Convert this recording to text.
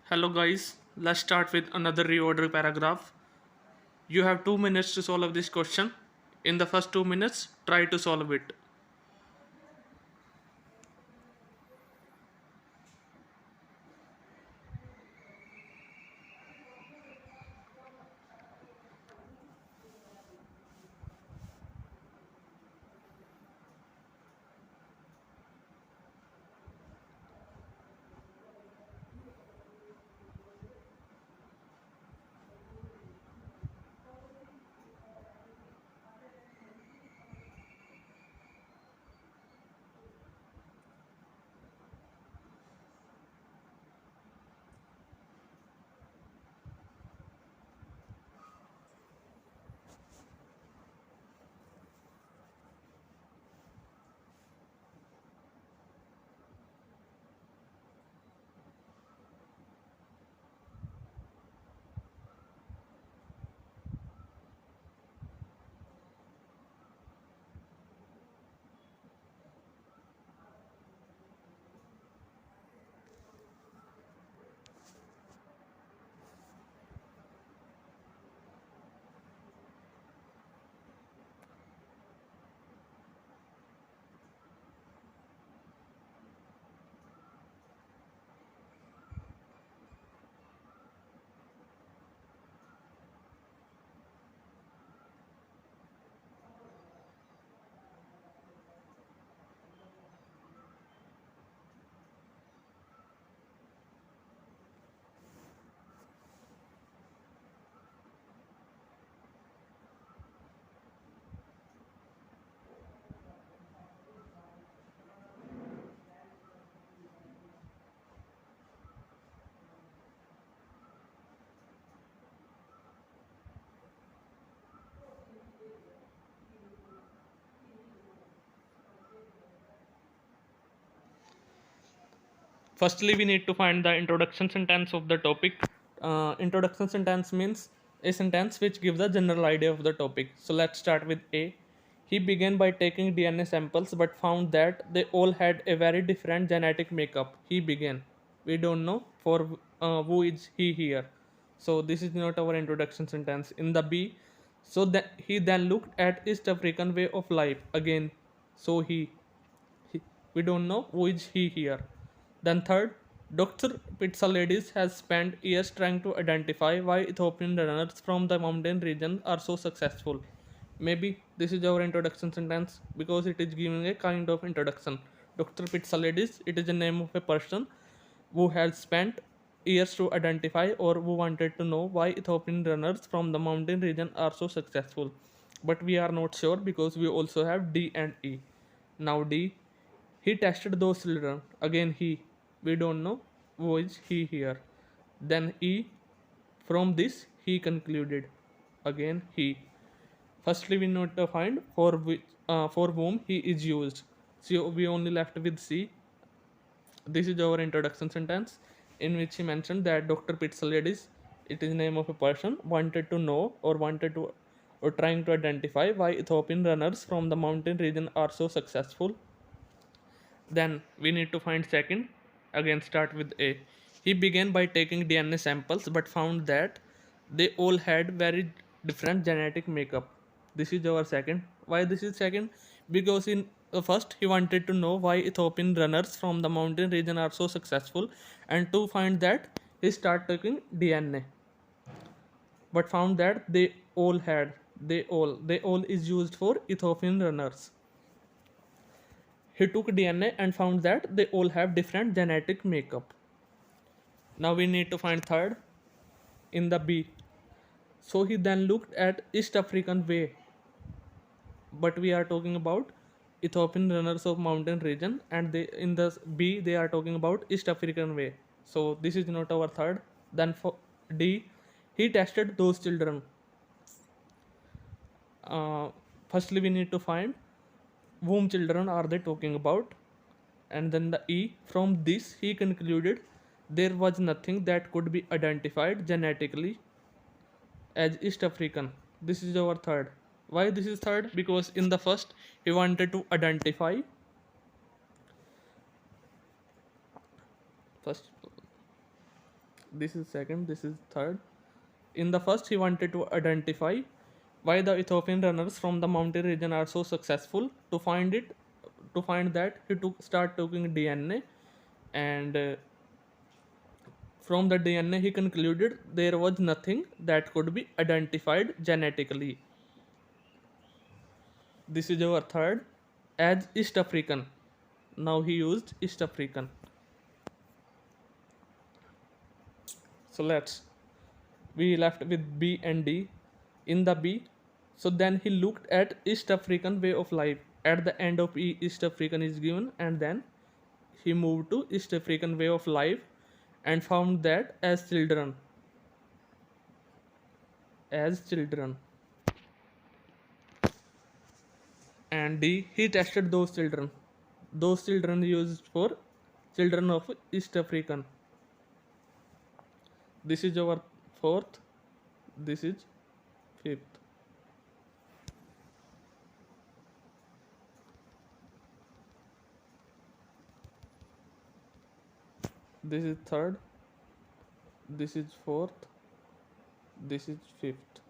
Hello guys, let's start with another reorder paragraph. You have 2 minutes to solve this question. In the first 2 minutes, try to solve it. Firstly, we need to find the introduction sentence of the topic. Introduction sentence means a sentence which gives a general idea of the topic. So let's start with A. He began by taking DNA samples but found that they all had a very different genetic makeup. He began. We don't know for who is he here. So this is not our introduction sentence. In the B, so that he then looked at East African way of life again. So he, we don't know who is he here. Then third, Dr. Pitsalidis has spent years trying to identify why Ethiopian runners from the mountain region are so successful. Maybe this is our introduction sentence because it is giving a kind of introduction. Dr. Pitsalidis, it is the name of a person who has spent years to identify or who wanted to know why Ethiopian runners from the mountain region are so successful. But we are not sure because we also have D and E. Now D, he tested those children. Again he. We don't know who is he here. Then E. From this he concluded. Again he. Firstly we need to find for whom he is used. So we only left with C. This is our introduction sentence in which he mentioned that Dr. Pitsalidis, it is name of a person, wanted to know or trying to identify why Ethiopian runners from the mountain region are so successful. Then we need to find second. Again, start with A. He began by taking DNA samples but found that they all had very different genetic makeup. This is our second. Why this is second? Because in the first he wanted to know why Ethiopian runners from the mountain region are so successful, and to find that he started taking DNA but found that they all is used for Ethiopian runners. He took DNA and found that they all have different genetic makeup. Now we need to find third in the B. So he then looked at East African way, but we are talking about Ethiopian runners of mountain region, and they in the B they are talking about East African way. So this is not our third. Then for D, he tested those children. Uh, Firstly, we need to find whom children are they talking about, and then the E. From this he concluded there was nothing that could be identified genetically as East African. This is our third. Why this is third? Because in the first he wanted to identify first This is second, this is third. In the first, he wanted to identify why the Ethiopian runners from the mountain region are so successful. To find that, he took start taking DNA, and from the DNA, he concluded there was nothing that could be identified genetically. This is our third, as East African. Now he used East African. So we left with B and D. In the B, so then he looked at East African way of life. At the end of E, East African is given, and then he moved to East African way of life and found that as children. And D, he tested those children used for children of East African. This is our fourth, this is fifth. This is third, this is fourth, this is fifth.